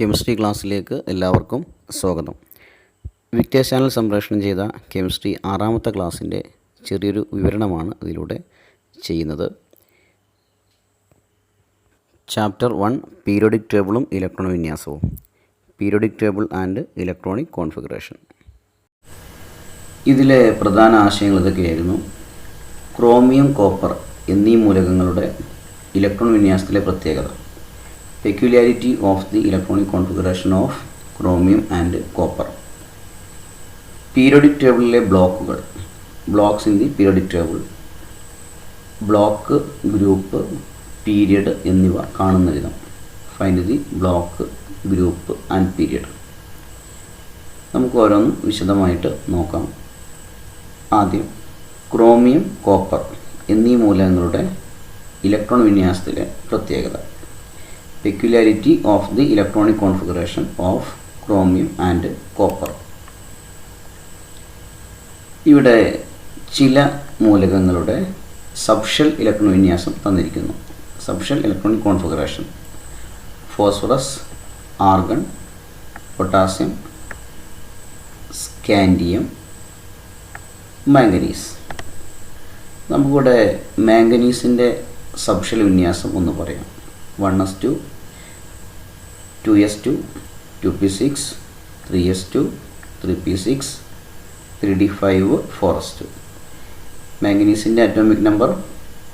Chemistry ക്ലാസ്സിലേക്ക് എല്ലാവർക്കും സ്വാഗതം. വിക്ടേഴ്സ് ചാനൽ സംപ്രേഷണം ചെയ്ത കെമിസ്ട്രി 6ാമത്തെ ക്ലാസ്സിൻ്റെ ചെറിയൊരു വിവരണമാണ് ഇതിലൂടെ ചെയ്യുന്നത്. ചാപ്റ്റർ 1 പീരിയോഡിക് ടേബിളും ഇലക്ട്രോൺ വിന്യാസവും, periodic table and electronic configuration. ഇതിലെ പ്രധാന ആശയങ്ങൾ ഇതൊക്കെയായിരുന്നു. ക്രോമിയം, കോപ്പർ എന്നീ മൂലകങ്ങളുടെ ഇലക്ട്രോൺ വിന്യാസത്തിലെ പ്രത്യേകത, peculiarity of the electronic configuration of chromium and copper. Periodic ടേബിളിലെ ബ്ലോക്കുകൾ, blocks in the periodic table, block, group, period എന്നിവ കാണുന്ന വിധം. Find the block, group and period. നമുക്ക് ഓരോന്നും വിശദമായിട്ട് നോക്കാം. ആദ്യം ക്രോമിയം, കോപ്പർ എന്നീ മൂലകങ്ങളുടെ ഇലക്ട്രോൺ വിന്യാസത്തിലെ പ്രത്യേകത, peculiarity of the electronic configuration of chromium and copper. ഇവിടെ ചില മൂലകങ്ങളുടെ സബ്ഷെൽ ഇലക്ട്രോൺ വിന്യാസം തന്നിരിക്കുന്നു. Subshell electronic configuration: phosphorus, argon, potassium, scandium, manganese. നമുക്കിവിടെ മാംഗനീസിൻ്റെ സബ്ഷെൽ വിന്യാസം ഒന്ന് പറയാം. 1s2, 2s2, 2p6, 3s2, 3p6, 3d5, 4s2. മാംഗനീസിൻ്റെ atomic number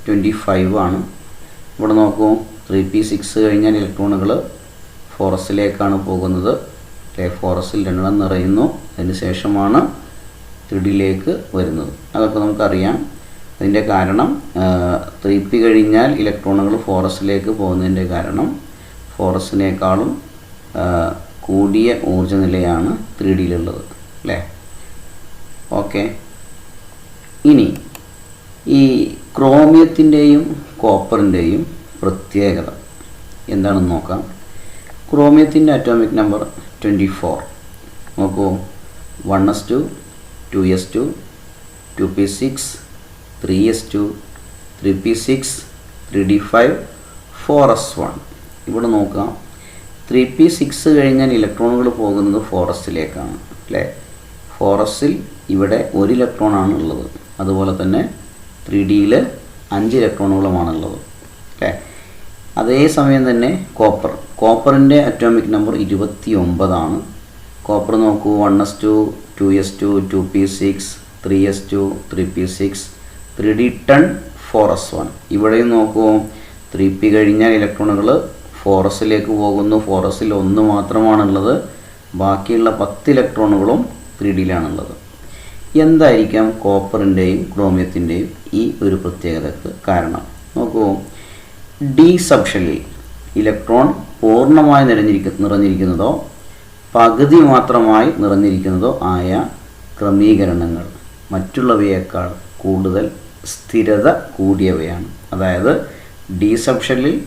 25 ആണ്. ഇവിടെ നോക്കൂ, 3p6 കഴിഞ്ഞാൽ ഇലക്ട്രോണുകൾ 4sലേക്കാണ് പോകുന്നത്. 4sൽ 2 നിറയുന്നു. അതിന് ശേഷമാണ് 3dയിലേക്ക് വരുന്നത്. അതൊക്കെ നമുക്കറിയാം. അതിൻ്റെ കാരണം 3p കഴിഞ്ഞാൽ ഇലക്ട്രോണുകൾ 4sലേക്ക് പോകുന്നതിൻ്റെ കാരണം 4sനേക്കാളും കൂടിയ ഊർജ്ജ നിലയാണ് 3dയിലുള്ളത്, അല്ലേ? ഓക്കെ. ഇനി ഈ ക്രോമിയത്തിൻ്റെയും കോപ്പറിൻ്റെയും പ്രത്യേകത എന്താണെന്ന് നോക്കാം. ക്രോമിയത്തിൻ്റെ അറ്റോമിക് നമ്പർ 24. നോക്കൂ, 1s2, 2s2, 2p6, 3s2, 3p6, 3d5, 4s1. ഇവിടെ നോക്കാം, 3p6 കഴിഞ്ഞാൽ ഇലക്ട്രോണുകൾ പോകുന്നത് 4sലേക്കാണ്, അല്ലേ? 4sൽ ഇവിടെ 1 ഇലക്ട്രോണാണ് ഉള്ളത്. അതുപോലെ തന്നെ 3dയിൽ 5 ഇലക്ട്രോണുകളുമാണുള്ളത്, അല്ലേ? അതേസമയം തന്നെ കോപ്പറിൻ്റെ അറ്റോമിക് നമ്പർ 29 ആണ്. കോപ്പർ നോക്കൂ, 1s2, 2s2, 2p6, 3s2, 3p6, 3d10, 4s1. ഇവിടെയും നോക്കൂ, 3p കഴിഞ്ഞാൽ ഇലക്ട്രോണുകൾ 4sലേക്ക് പോകുന്നു. 4sൽ 1 മാത്രമാണുള്ളത്. ബാക്കിയുള്ള 10 ഇലക്ട്രോണുകളും 3dയിലാണുള്ളത്. എന്തായിരിക്കാം കോപ്പറിൻ്റെയും ക്രോമിയത്തിൻ്റെയും ഈ ഒരു പ്രത്യേകതയ്ക്ക് കാരണം? നോക്കൂ, ഡി സബ്ഷെല്ലിൽ ഇലക്ട്രോൺ പൂർണ്ണമായി നിറഞ്ഞിരിക്കുന്നതോ പകുതി മാത്രമായി നിറഞ്ഞിരിക്കുന്നതോ ആയ ക്രമീകരണങ്ങൾ മറ്റുള്ളവയേക്കാൾ കൂടുതൽ സ്ഥിരത കൂടിയവയാണ്. അതായത് ഡി സബ്ഷെല്ലിൽ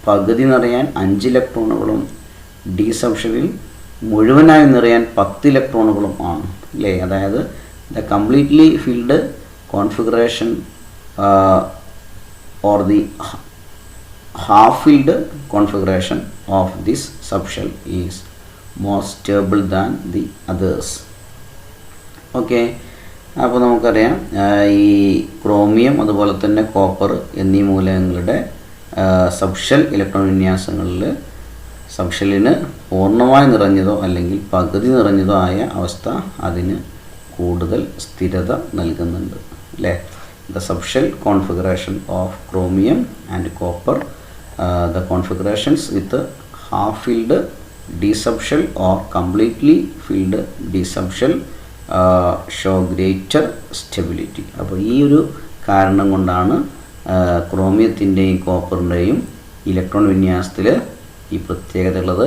പകുതി നിറയാൻ 5 ഇലക്ട്രോണുകളും ഡി സബ്ഷെല്ലിൽ മുഴുവനായി നിറയാൻ 10 ഇലക്ട്രോണുകളും ആണ്, അല്ലേ? അതായത് the completely filled configuration or the half filled configuration of this subshell is more stable than the others. Okay. അപ്പോൾ നമുക്കറിയാം, ഈ ക്രോമിയം അതുപോലെ തന്നെ കോപ്പർ എന്നീ മൂലകങ്ങളുടെ സബ്ഷെൽ ഇലക്ട്രോൺ വിന്യാസങ്ങളിൽ സബ്ഷെല്ലിന് പൂർണ്ണമായി നിറഞ്ഞതോ അല്ലെങ്കിൽ പകുതി നിറഞ്ഞതോ ആയ അവസ്ഥ അതിന് കൂടുതൽ സ്ഥിരത നൽകുന്നുണ്ട്, അല്ലേ? The subshell configuration of chromium and copper, the configurations with half filled D subshell or completely filled D subshell show greater stability. അപ്പോൾ ഈ ഒരു കാരണം കൊണ്ടാണ് ക്രോമിയത്തിൻ്റെയും കോപ്പറിൻ്റെയും ഇലക്ട്രോൺ വിന്യാസത്തിൽ ഈ പ്രത്യേകത ഉള്ളത്.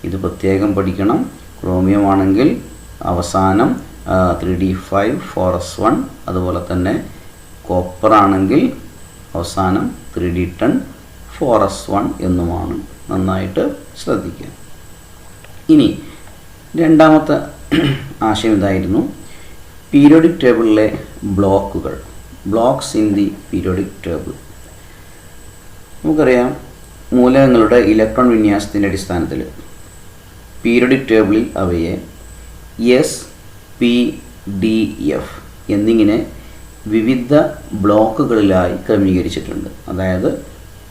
ഇത് പ്രത്യേകം പഠിക്കണം. ക്രോമിയം ആണെങ്കിൽ അവസാനം 3d5, 4s1. അതുപോലെ തന്നെ കോപ്പർ ആണെങ്കിൽ അവസാനം 3d10, 4s1 എന്നുമാണ്. നന്നായിട്ട് ശ്രദ്ധിക്കുക. ഇനി രണ്ടാമത്തെ ആശയം ഇതായിരുന്നു, പീരിയോഡിക് ടേബിളിലെ ബ്ലോക്കുകൾ, blocks in the periodic table. നമുക്കറിയാം, മൂലകങ്ങളുടെ ഇലക്ട്രോൺ വിന്യാസത്തിൻ്റെ അടിസ്ഥാനത്തിൽ പീരിയോഡിക് ടേബിളിൽ അവയെ എസ്, പി, ഡി, എഫ് എന്നിങ്ങനെ വിവിധ ബ്ലോക്കുകളിലായി ക്രമീകരിച്ചിട്ടുണ്ട്. അതായത്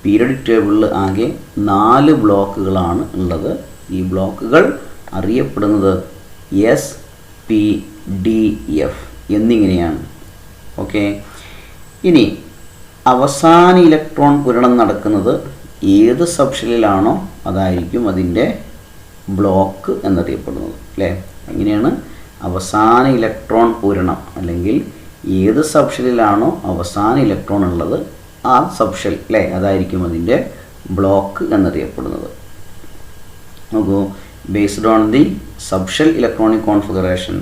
പീരിയോഡിക് ടേബിളിൽ ആകെ 4 ബ്ലോക്കുകളാണ് ഉള്ളത്. ഈ ബ്ലോക്കുകൾ അറിയപ്പെടുന്നത് എസ്, പി, ഡി, എഫ് എന്നിങ്ങനെയാണ്. ഓക്കെ, ഇനി അവസാന ഇലക്ട്രോൺ പൂരണം നടക്കുന്നത് ഏത് സബ്ഷെല്ലിലാണോ അതായിരിക്കും അതിൻ്റെ ബ്ലോക്ക് എന്നറിയപ്പെടുന്നത്. അല്ലേ? അങ്ങനെയാണ് അവസാന ഇലക്ട്രോൺ പൂരണം, അല്ലെങ്കിൽ ഏത് സബ്ഷെല്ലിലാണോ അവസാന ഇലക്ട്രോൺ ഉള്ളത് ആ സബ്ഷെൽ, അല്ലേ, അതായിരിക്കും അതിൻ്റെ ബ്ലോക്ക് എന്നറിയപ്പെടുന്നത്. നോക്കൂ, based on the subshell electronic configuration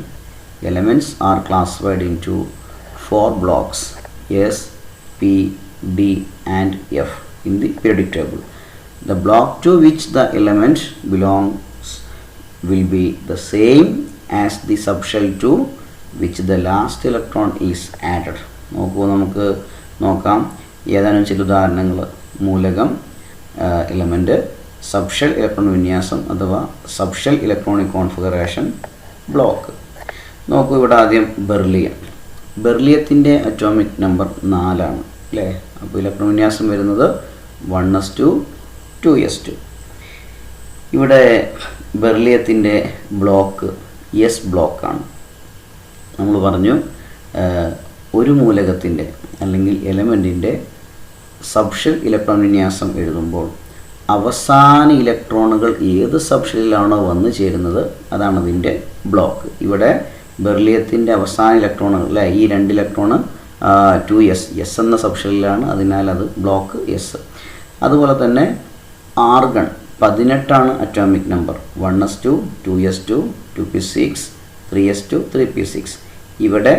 elements are classified into 4 blocks S, P, D and F in the periodic table. The block to which the element belongs will be the same as the subshell to which the last electron is added. നോക്കൂ, നമുക്ക് നോക്കാം ഏതാനും ചില ഉദാഹരണങ്ങൾ. മൂലകം, element, subshell electron വിന്യാസം അഥവാ subshell electronic configuration, block. നോക്കൂ, ഇവിടെ ആദ്യം ബെർലിയം. ബെർലിയത്തിൻ്റെ അറ്റോമിക് നമ്പർ 4 ആണ്. അല്ലേ? അപ്പോൾ ഇലക്ട്രോൺ വിന്യാസം വരുന്നത് 1s2 2s2. ഇവിടെ ബെർലിയത്തിൻ്റെ ബ്ലോക്ക് എസ് ബ്ലോക്കാണ്. നമ്മൾ പറഞ്ഞു ഒരു മൂലകത്തിൻ്റെ അല്ലെങ്കിൽ എലമെൻറ്റിൻ്റെ സബ്ഷെൽ ഇലക്ട്രോൺ വിന്യാസം എഴുതുമ്പോൾ അവസാന ഇലക്ട്രോണുകൾ ഏത് സബ്ഷെല്ലിലാണോ വന്നു ചേരുന്നത് അതാണ് അതിൻ്റെ ബ്ലോക്ക്. ഇവിടെ ബെർലിയത്തിൻ്റെ അവസാന ഇലക്ട്രോണുകൾ, അല്ലേ, ഈ 2 ഇലക്ട്രോണ് 2s, എസ് എന്ന സബ്ഷെല്ലിലാണ്, അതിനാൽ അത് ബ്ലോക്ക് എസ്. അതുപോലെ തന്നെ argon 18 atomic number. 1s2 2s2 2p6 3s2 3p6. ഇവിടെ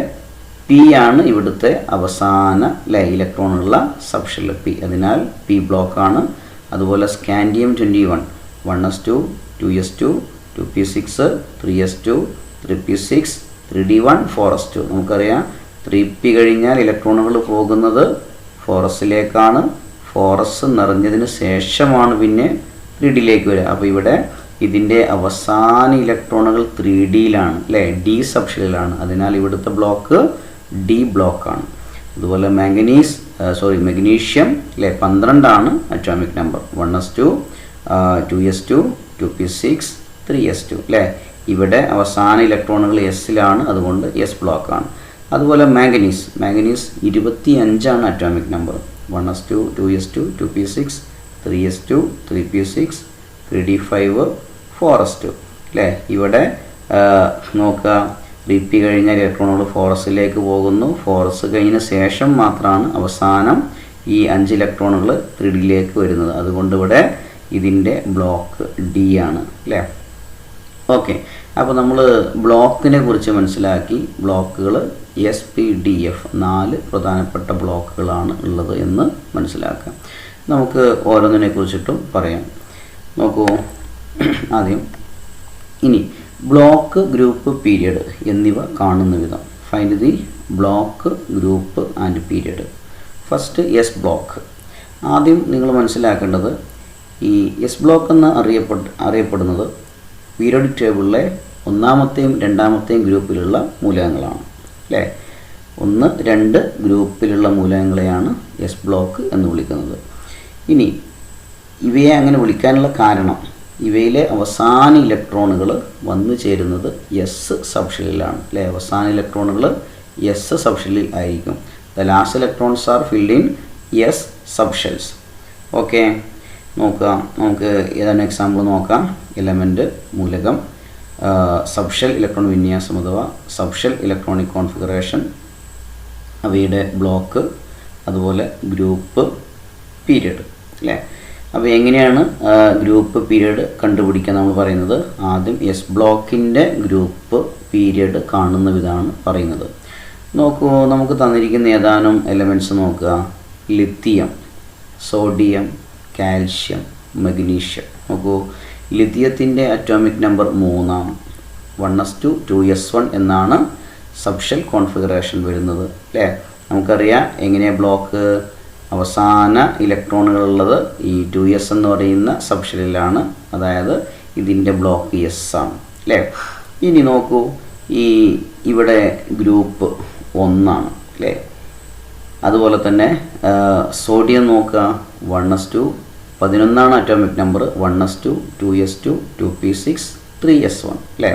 പി ആണ് ഇവിടുത്തെ അവസാന, അല്ലേ, ഇലക്ട്രോണുള്ള സബ്ഷെല്ല് പി, അതിനാൽ പി ബ്ലോക്കാണ്. അതുപോലെ scandium 21 1s2 2s2 2p6 3s2 3p6 3d1 4s2. നമുക്കറിയാം 3p കഴിഞ്ഞാൽ ഇലക്ട്രോണുകൾ പോകുന്നത് 4sലേക്കാണ്. 4s നിറഞ്ഞതിന് ശേഷമാണ് പിന്നെ 3dയിലേക്ക് വരിക. അപ്പോൾ ഇവിടെ ഇതിൻ്റെ അവസാന ഇലക്ട്രോണുകൾ 3dയിലാണ്, അല്ലേ, ഡി സബ്ഷെല്ലിലാണ്. അതിനാൽ ഇവിടുത്തെ ബ്ലോക്ക് ഡി ബ്ലോക്കാണ്. അതുപോലെ മെഗ്നീഷ്യം, അല്ലേ, 12 atomic number. 1s2 2s2 2p6 3s2, അല്ലേ, ഇവിടെ അവസാന ഇലക്ട്രോണുകൾ എസ്സിലാണ്, അതുകൊണ്ട് എസ് ബ്ലോക്കാണ്. അതുപോലെ manganese 25 atomic number. 1s2 2s2 2p6 3s2 3p6 3d5 4s2, അല്ലേ, ഇവിടെ നോക്കുക 3p കഴിഞ്ഞാൽ ഇലക്ട്രോണുകൾ 4sലേക്ക് പോകുന്നു. 4s കഴിഞ്ഞ ശേഷം മാത്രമാണ് അവസാനം ഈ 5 ഇലക്ട്രോണുകൾ 3dയിലേക്ക് വരുന്നത്. അതുകൊണ്ട് ഇവിടെ ഇതിൻ്റെ ബ്ലോക്ക് ഡി ആണ്, അല്ലേ. ഓക്കെ, അപ്പോൾ നമ്മൾ ബ്ലോക്കിനെ കുറിച്ച് മനസ്സിലാക്കി. ബ്ലോക്കുകൾ എസ്, പി, ഡി, എഫ് 4 പ്രധാനപ്പെട്ട ബ്ലോക്കുകളാണ് ഉള്ളത് എന്ന് മനസ്സിലാക്കാം. നമുക്ക് ഓരോന്നിനെ കുറിച്ചിട്ടും പറയാം. നോക്കൂ, ആദ്യം ഇനി ബ്ലോക്ക്, ഗ്രൂപ്പ്, പീരിയഡ് എന്നിവ കാണുന്ന വിധം. Find the block, group and period. First S block. ആദ്യം നിങ്ങൾ മനസ്സിലാക്കേണ്ടത് ഈ എസ് ബ്ലോക്ക് എന്ന് അറിയപ്പെടുന്നത് പീരിയോഡിക് ടേബിളിലെ 1ാമത്തെയും 2ാമത്തെയും ഗ്രൂപ്പിലുള്ള മൂലകങ്ങളാണ്, അല്ലേ. 1, 2 ഗ്രൂപ്പിലുള്ള മൂലകങ്ങളെയാണ് എസ് ബ്ലോക്ക് എന്ന് വിളിക്കുന്നത്. ഇനി ഇവയെ അങ്ങനെ വിളിക്കാനുള്ള കാരണം ഇവയിലെ അവസാന ഇലക്ട്രോണുകൾ വന്നു ചേരുന്നത് എസ് സബ്ഷെല്ലിലാണ്, അല്ലേ. അവസാന ഇലക്ട്രോണുകൾ എസ് സബ്ഷെല്ലിൽ ആയിരിക്കും. The last electrons are filled in S subshells. Okay, നോക്കുക, നമുക്ക് ഏതാണ് എക്സാമ്പിൾ നോക്കാം. എലമെൻറ്റ്, മൂലകം, സബ്ഷെൽ ഇലക്ട്രോൺ വിന്യാസം അഥവാ സബ്ഷെൽ ഇലക്ട്രോണിക് കോൺഫിഗറേഷൻ, അവയുടെ ബ്ലോക്ക്, അതുപോലെ ഗ്രൂപ്പ്, പീരിയഡ്, അല്ലേ. അപ്പോൾ എങ്ങനെയാണ് ഗ്രൂപ്പ്, പീരിയഡ് കണ്ടുപിടിക്കാൻ നമ്മൾ പറയുന്നത്? ആദ്യം എസ് ബ്ലോക്കിൻ്റെ ഗ്രൂപ്പ്, പീരിയഡ് കാണുന്ന വിധമാണ് പറയുന്നത്. നോക്കൂ, നമുക്ക് തന്നിരിക്കുന്ന ഏതാനും എലമെൻറ്റ്സ് നോക്കുക. Lithium, sodium, calcium, magnesium. നോക്കൂ, ലിത്തിയത്തിൻ്റെ അറ്റോമിക് നമ്പർ 3, 1s2 2s1 എന്നാണ് സബ്ഷെൽ കോൺഫിഗറേഷൻ വരുന്നത്, അല്ലേ. നമുക്കറിയാം എങ്ങനെയാണ് ബ്ലോക്ക്. അവസാന ഇലക്ട്രോണുകളുള്ളത് ഈ 2s എന്ന് പറയുന്ന സബ്ഷെല്ലിലാണ്. അതായത് ഇതിൻ്റെ ബ്ലോക്ക് എസ് ആണ് അല്ലേ. ഇനി നോക്കൂ, ഇവിടെ ഗ്രൂപ്പ് 1 ആണ് അല്ലേ. അതുപോലെ തന്നെ സോഡിയം നോക്കുക, 1s2 11 atomic number, 1s2 2s2 2p6 3s1 അല്ലേ.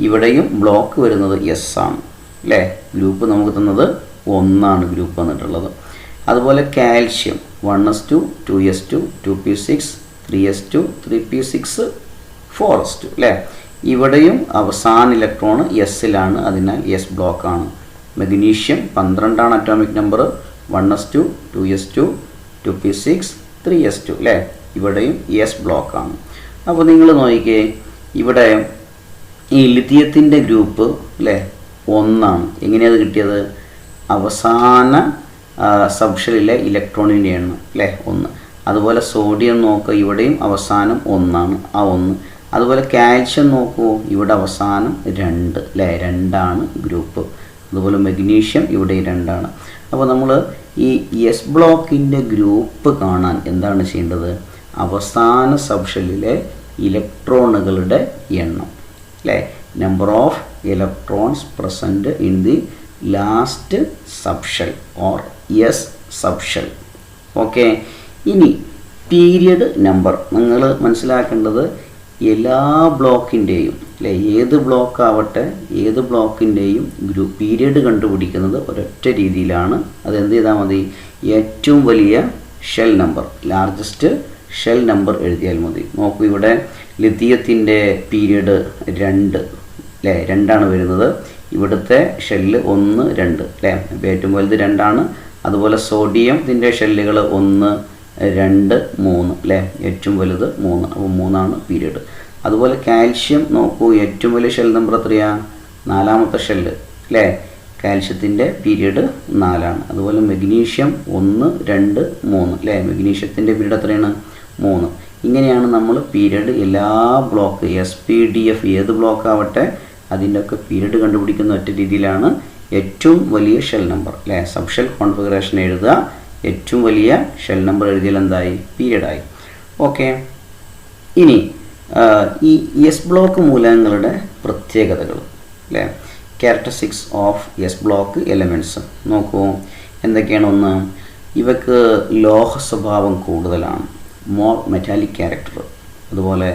ഇവിടെയും ബ്ലോക്ക് വരുന്നത് എസ് ആണ് അല്ലേ. ഗ്രൂപ്പ് നമുക്ക് തന്നത് 1 ഗ്രൂപ്പ് വന്നിട്ടുള്ളത്. അതുപോലെ calcium 1s2 2s2 2p6 3s2 3p6 4s2 അല്ലേ. ഇവിടെയും അവസാന ഇലക്ട്രോൺ എസ്സിലാണ്, അതിനാൽ എസ് ബ്ലോക്കാണ്. Magnesium 12 atomic number, 1s2 2s2 2p6 3s2 അല്ലേ. ഇവിടെയും എസ് ബ്ലോക്കാണ്. അപ്പോൾ നിങ്ങൾ നോക്കിക്കേ, ഇവിടെ ഈ ലിഥിയത്തിൻ്റെ ഗ്രൂപ്പ് അല്ലേ 1. എങ്ങനെയത് കിട്ടിയത്? അവസാന സബ്ഷെല്ലിലെ ഇലക്ട്രോണിൻ്റെ എണ്ണം അല്ലേ 1. അതുപോലെ സോഡിയം നോക്കുക, ഇവിടെയും അവസാനം 1 ആ 1. അതുപോലെ കാൽഷ്യം നോക്കൂ, ഇവിടെ അവസാനം 2 അല്ലേ, 2 ഗ്രൂപ്പ്. അതുപോലെ മഗ്നീഷ്യം ഇവിടെ 2. അപ്പോൾ നമ്മൾ ഈ എസ് ബ്ലോക്കിൻ്റെ ഗ്രൂപ്പ് കാണാൻ എന്താണ് ചെയ്യേണ്ടത്? അവസാന സബ്ഷെല്ലിലെ ഇലക്ട്രോണുകളുടെ എണ്ണം അല്ലേ, number of electrons present in the last subshell or S subshell. Okay. ഇനി പീരിയഡ് നമ്പർ നിങ്ങൾ മനസ്സിലാക്കേണ്ടത്, എല്ലാ ബ്ലോക്കിൻ്റെയും അല്ലേ, ഏത് ബ്ലോക്കാവട്ടെ ഏത് ബ്ലോക്കിൻ്റെയും പീരിയഡ് കണ്ടുപിടിക്കുന്നത് ഒരൊറ്റ രീതിയിലാണ്. അതെന്ത് ചെയ്താൽ മതി? ഏറ്റവും വലിയ shell number, largest shell number എഴുതിയാൽ മതി. നോക്കൂ, ഇവിടെ ലിഥിയത്തിൻ്റെ പീരിയഡ് 2 അല്ലേ, 2 വരുന്നത്. ഇവിടുത്തെ ഷെല്ല് 1 2 അല്ലേ, അപ്പോൾ ഏറ്റവും വലുത് 2. അതുപോലെ സോഡിയത്തിൻ്റെ ഷെല്ലുകൾ 1 2 3 അല്ലേ, ഏറ്റവും വലുത് 3. അപ്പോൾ 3 പീരിയഡ്. അതുപോലെ കാൽഷ്യം നോക്കൂ, ഏറ്റവും വലിയ ഷെൽ നമ്പർ എത്രയാണ്? 4ാമത്തെ ഷെല്ല് അല്ലേ. കാൽഷ്യത്തിൻ്റെ പീരിയഡ് 4. അതുപോലെ മഗ്നീഷ്യം 1 2 3 അല്ലേ, മഗ്നീഷ്യത്തിൻ്റെ പീരിയഡ് എത്രയാണ്? 3. ഇങ്ങനെയാണ് നമ്മൾ പീരിയഡ് എല്ലാ ബ്ലോക്ക് SPDF ഏത് ബ്ലോക്കാവട്ടെ അതിൻ്റെയൊക്കെ പീരിയഡ് കണ്ടുപിടിക്കുന്ന ഒറ്റ രീതിയിലാണ്. ഏറ്റവും വലിയ ഷെൽ നമ്പർ അല്ലേ, സബ്ഷെൽ കോൺഫിഗറേഷൻ എഴുതുക. ഏറ്റവും വലിയ ഷെൽ നമ്പർ എഴുതിയാൽ എന്തായി? പീരിയഡായി. ഓക്കെ. ഇനി ഈ എസ് ബ്ലോക്ക് മൂലകങ്ങളുടെ പ്രത്യേകതകൾ അല്ലേ, characteristics of S block elements നോക്കൂ എന്തൊക്കെയാണ്. 1, ഇവക്ക് ലോഹ സ്വഭാവം കൂടുതലാണ്, മോർ മെറ്റാലിക് ക്യാരക്ടർ. അതുപോലെ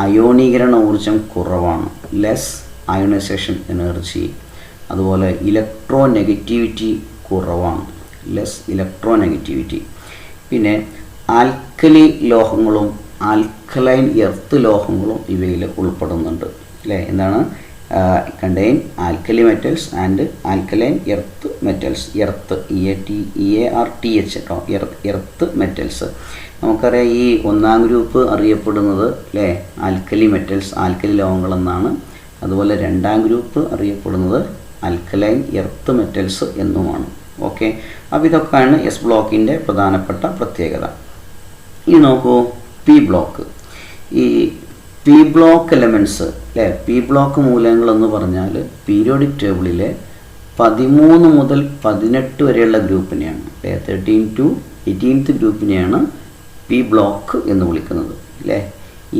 അയോണീകരണ ഊർജം കുറവാണ്, ലെസ് അയോണൈസേഷൻ എനർജി. അതുപോലെ ഇലക്ട്രോ നെഗറ്റിവിറ്റി കുറവാണ്, ലെസ് ഇലക്ട്രോ നെഗറ്റിവിറ്റി. പിന്നെ ആൽക്കലി ലോഹങ്ങളും ആൽക്കലൈൻ എർത്ത് ലോഹങ്ങളും ഇവയിൽ ഉൾപ്പെടുന്നുണ്ട് അല്ലേ. എന്താണ്? Contain alkali metals and alkaline earth metals. Earth EARTH കേട്ടോ, എർത്ത് മെറ്റൽസ്. നമുക്കറിയാം ഈ 1 ഗ്രൂപ്പ് അറിയപ്പെടുന്നത് അല്ലേ ആൽക്കലി മെറ്റൽസ്, ആൽക്കലി ലോഹങ്ങൾ എന്നാണ്. അതുപോലെ 2 ഗ്രൂപ്പ് അറിയപ്പെടുന്നത് ആൽക്കലൈൻ എർത്ത് മെറ്റൽസ് എന്നുമാണ്. ഓക്കെ. അപ്പോൾ ഇതൊക്കെയാണ് എസ് ബ്ലോക്കിൻ്റെ പ്രധാനപ്പെട്ട പ്രത്യേകത. ഇനി നോക്കൂ, പി ബ്ലോക്ക്. ഈ പി ബ്ലോക്ക് എലമെൻറ്റ്സ് അല്ലേ, പി ബ്ലോക്ക് മൂലകങ്ങളെന്ന് പറഞ്ഞാൽ പീരിയോഡിക് ടേബിളിലെ 13 മുതൽ 18 വരെയുള്ള ഗ്രൂപ്പിനെയാണ് അല്ലേ, 13 to 18th ഗ്രൂപ്പിനെയാണ് പി ബ്ലോക്ക് എന്ന് വിളിക്കുന്നത് അല്ലേ.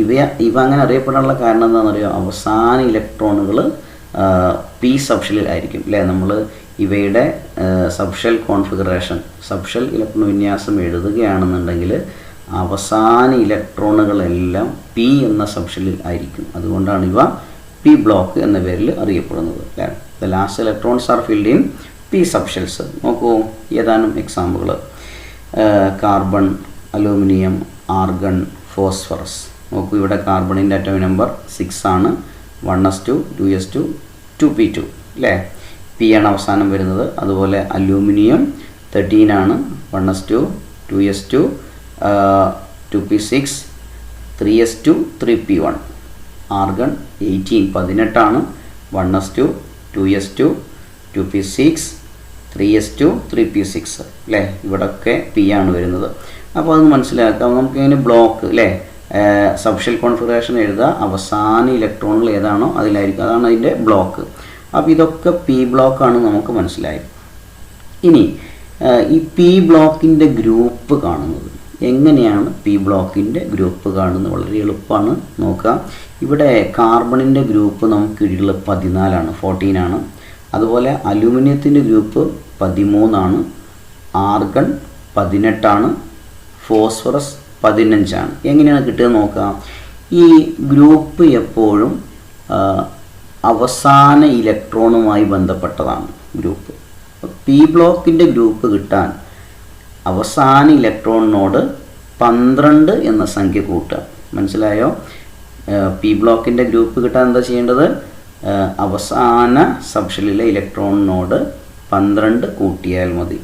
ഇവ അങ്ങനെ അറിയപ്പെടാനുള്ള കാരണം എന്താണെന്നറിയോ? അവസാന ഇലക്ട്രോണുകൾ പി സബ്ഷെല്ലിൽ ആയിരിക്കും അല്ലേ. നമ്മൾ ഇവയുടെ സബ്ഷെൽ കോൺഫിഗറേഷൻ, സബ്ഷെൽ ഇലക്ട്രോൺ വിന്യാസം എഴുതുകയാണെന്നുണ്ടെങ്കിൽ അവസാന ഇലക്ട്രോണുകളെല്ലാം പി എന്ന സബ്ഷെല്ലിൽ ആയിരിക്കും. അതുകൊണ്ടാണ് ഇവ പി ബ്ലോക്ക് എന്ന പേരിൽ അറിയപ്പെടുന്നത് അല്ലേ. The last electrons are filled in P subshells. നോക്കൂ ഏതാനും example. Carbon, aluminium, argon, phosphorus. നോക്കൂ, ഇവിടെ കാർബണിൻ്റെ അറ്റോമിക് നമ്പർ 6 ആണ്, 1s2 2s2 2p2 അല്ലേ. പി ആണ് അവസാനം വരുന്നത്. അതുപോലെ അലൂമിനിയം 13 ആണ്, 1s2 2s2 2p6 3s2 3p1. Argon 18 ആണ്, 1s2 2s2 2p6 3s2 3p6 അല്ലേ. ഇവിടെയൊക്കെ പി ആണ് വരുന്നത്. അപ്പോൾ അത് മനസ്സിലാക്കാം. നമുക്കിങ്ങനെ ബ്ലോക്ക് അല്ലേ, സബ്ഷെൽ കോൺഫിഗറേഷൻ എഴുതുക, അവസാന ഇലക്ട്രോണുകൾ ഏതാണോ അതിലായിരിക്കും, അതാണ് അതിൻ്റെ ബ്ലോക്ക്. അപ്പോൾ ഇതൊക്കെ പി ബ്ലോക്കാണ് നമുക്ക് മനസ്സിലായി. ഇനി ഈ പി ബ്ലോക്കിൻ്റെ ഗ്രൂപ്പ് കാണുന്നത് എങ്ങനെയാണ് പി ബ്ലോക്കിൻ്റെ ഗ്രൂപ്പ് കാണുന്നത്? വളരെ എളുപ്പമാണ്. നോക്കുക, ഇവിടെ കാർബണിൻ്റെ ഗ്രൂപ്പ് നമുക്ക് കിട്ടിയിട്ടുള്ള 14 14 അതുപോലെ അലൂമിനിയത്തിൻ്റെ ഗ്രൂപ്പ് 13 ആർഗൺ 18 ഫോസ്ഫറസ് 15 എങ്ങനെയാണ് കിട്ടുക നോക്കുക. ഈ ഗ്രൂപ്പ് എപ്പോഴും അവസാന ഇലക്ട്രോണുമായി ബന്ധപ്പെട്ടതാണ് ഗ്രൂപ്പ്. പി ബ്ലോക്കിൻ്റെ ഗ്രൂപ്പ് കിട്ടാൻ അവസാന ഇലക്ട്രോണിനോട് 12 എന്ന സംഖ്യ കൂട്ടുക. മനസ്സിലായോ? പി ബ്ലോക്കിൻ്റെ ഗ്രൂപ്പ് കിട്ടാൻ എന്താ ചെയ്യേണ്ടത്? അവസാന സബ്ഷെല്ലിലെ ഇലക്ട്രോണിനോട് 12 കൂട്ടിയാൽ മതി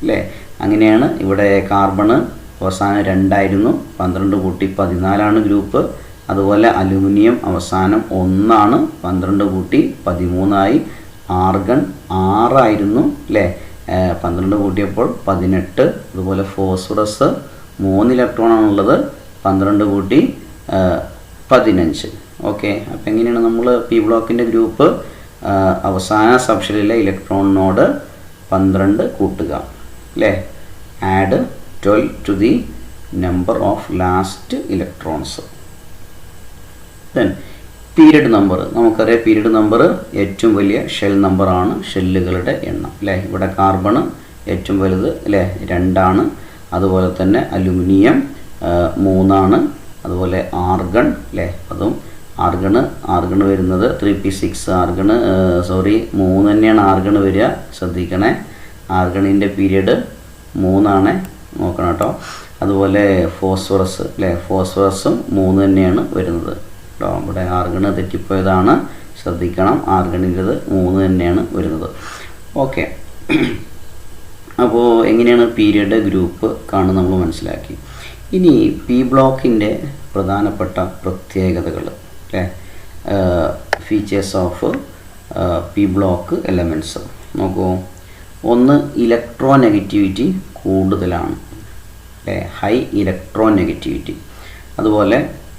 അല്ലേ? അങ്ങനെയാണ് ഇവിടെ കാർബണ് അവസാനം 2 12 കൂട്ടി 14 ഗ്രൂപ്പ്. അതുപോലെ അലൂമിനിയം അവസാനം 1 12 കൂട്ടി 13 ആർഗൺ 6 അല്ലേ? 12 കൂട്ടിയപ്പോൾ 18. അതുപോലെ ഫോസ്ഫറസ് 3 ഇലക്ട്രോണാണുള്ളത്, 12 കൂട്ടി 15. ഓക്കെ, അപ്പോൾ എങ്ങനെയാണ് നമ്മൾ പി ബ്ലോക്കിൻ്റെ ഗ്രൂപ്പ് അവസാന സബ്ഷെല്ലിലെ ഇലക്ട്രോണിനോട് 12 കൂട്ടുക അല്ലേ? Add 12 to the number of last electrons. Then period number. നമുക്കറിയാം പീരിയഡ് നമ്പർ ഏറ്റവും വലിയ ഷെൽ നമ്പറാണ്, ഷെല്ലുകളുടെ എണ്ണം അല്ലേ? ഇവിടെ കാർബണ് ഏറ്റവും വലുത് അല്ലേ? 2. അതുപോലെ തന്നെ അലുമിനിയം 3. അതുപോലെ ആർഗൺ അല്ലേ? അതും ആർഗണ് വരുന്നത് 3p6 ആർഗണ് 3 തന്നെയാണ് ആർഗണ് വരിക. ശ്രദ്ധിക്കണേ, ആർഗണിൻ്റെ പീരിയഡ് 3 നോക്കണം കേട്ടോ. അതുപോലെ ഫോസ്ഫറസ് അല്ലേ? ഫോസ്ഫറസും 3 തന്നെയാണ് വരുന്നത്. ഇവിടെ ആർഗണ് തെറ്റിപ്പോയതാണ്, ശ്രദ്ധിക്കണം. ആർഗണിൻ്റെത് 3 തന്നെയാണ് വരുന്നത്. ഓക്കെ, അപ്പോൾ എങ്ങനെയാണ് പീരിയഡ് ഗ്രൂപ്പ് കാണുന്നത് നമ്മൾ മനസ്സിലാക്കി. ഇനി പി ബ്ലോക്കിൻ്റെ പ്രധാനപ്പെട്ട പ്രത്യേകതകൾ അല്ലേ? Features of P block elements നോക്കൂ. ഒന്ന്, ഇലക്ട്രോനെഗറ്റിവിറ്റി കൂടുതലാണ് അല്ലേ? High electronegativity. അതുപോലെ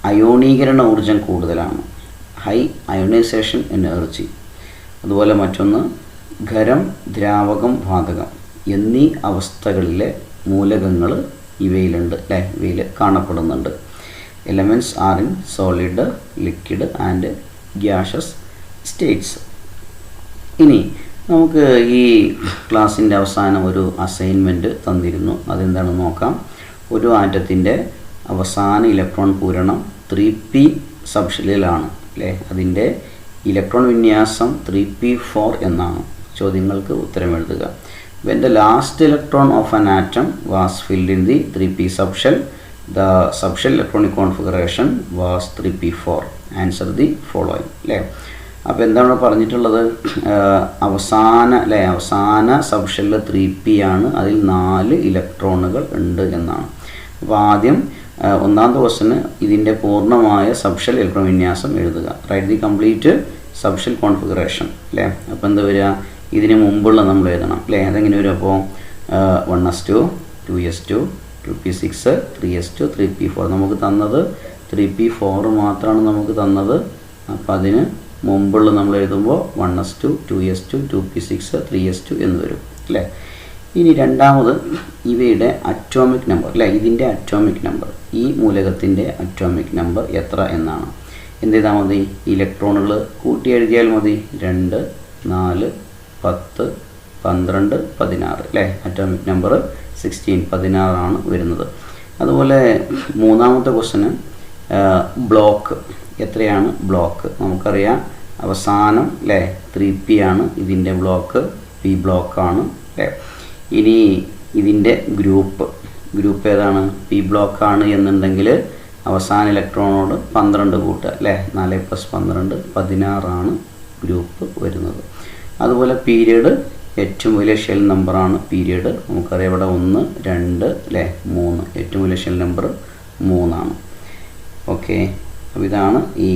അയോണീകരണ ഊർജം കൂടുതലാണ്, ഹൈ അയോണൈസേഷൻ എനർജി. അതുപോലെ മറ്റൊന്ന്, ഖരം, ദ്രാവകം, വാതകം എന്നീ അവസ്ഥകളിലെ മൂലകങ്ങൾ ഇവയിലുണ്ട് അല്ലേ? ഇവയിൽ കാണപ്പെടുന്നുണ്ട്. Elements are in solid, liquid and gases States. ഇനി നമുക്ക് ഈ ക്ലാസ്സിൻ്റെ അവസാനം ഒരു അസൈൻമെൻറ്റ് തന്നിരുന്നു. അതെന്താണെന്ന് നോക്കാം. ഒരു ആറ്റത്തിൻ്റെ അവസാന ഇലക്ട്രോൺ പൂരണം 3p സബ്ഷെല്ലിലാണ് അല്ലേ? അതിൻ്റെ ഇലക്ട്രോൺ വിന്യാസം 3p4 എന്നാണ്. ചോദ്യങ്ങൾക്ക് ഉത്തരം എഴുതുക. When the last electron of an atom was filled in the 3p subshell, the subshell electronic configuration was 3p4. Answer the following അല്ലേ? അപ്പോൾ എന്താണ് പറഞ്ഞിട്ടുള്ളത്? അവസാന സബ്ഷെല്ല് 3p ആണ്, അതിൽ 4 ഇലക്ട്രോണുകൾ ഉണ്ട് എന്നാണ്. അപ്പോൾ ആദ്യം ഒന്നാമത്തെ ക്വസ്റ്റ്യന് ഇതിൻ്റെ പൂർണ്ണമായ സബ്ഷെൽ ഇലക്ട്രോൺ വിന്യാസം എഴുതുക. Write the complete subshell configuration അല്ലേ? അപ്പോൾ എന്താ വരിക? ഇതിന് മുമ്പുള്ള നമ്മൾ എഴുതണം അല്ലേ? അതെങ്ങനെ വരും? അപ്പോൾ 1s2 2s2 2p6 3s2 3p4. നമുക്ക് തന്നത് 3p4 മാത്രമാണ് നമുക്ക് തന്നത്. അപ്പോൾ അതിന് മുമ്പുള്ള നമ്മൾ എഴുതുമ്പോൾ 1s2 2s2 2p6 3s2 എന്ന് വരും അല്ലേ? ഇനി രണ്ടാമത് ഇവയുടെ അറ്റോമിക് നമ്പർ അല്ലേ? ഇതിൻ്റെ അറ്റോമിക് നമ്പർ, ഈ മൂലകത്തിൻ്റെ അറ്റോമിക് നമ്പർ എത്ര എന്നാണ്. എന്ത് ചെയ്താൽ മതി? ഇലക്ട്രോണുകൾ കൂട്ടി എഴുതിയാൽ മതി. 2 4 10 12 16 അല്ലേ? അറ്റോമിക് നമ്പർ 16 വരുന്നത്. അതുപോലെ മൂന്നാമത്തെ ക്വസ്റ്റ്യന് ബ്ലോക്ക് എത്രയാണ്? ബ്ലോക്ക് നമുക്കറിയാം അവസാനം അല്ലേ? 3p ആണ് ഇതിൻ്റെ ബ്ലോക്ക്, പി ബ്ലോക്കാണ് അല്ലേ? ഇനി ഇതിൻ്റെ ഗ്രൂപ്പ് ഏതാണ്? പി ബ്ലോക്കാണ് എന്നുണ്ടെങ്കിൽ അവസാന ഇലക്ട്രോണോട് 12 കൂട്ടുക അല്ലേ? 4 + 12 16 ഗ്രൂപ്പ് വരുന്നത്. അതുപോലെ പീരിയഡ് ഏറ്റവും വലിയ ഷെൽ നമ്പറാണ് പീരിയഡ്. നമുക്കറിയാം ഇവിടെ 1 2 അല്ലേ? 3 ഏറ്റവും വലിയ ഷെൽ നമ്പർ 3. ഓക്കെ, അപ്പോൾ ഇതാണ് ഈ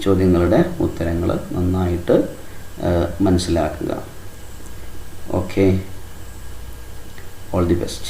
ചോദ്യങ്ങളുടെ ഉത്തരങ്ങൾ. നന്നായിട്ട് മനസ്സിലാക്കുക. Okay, all the best.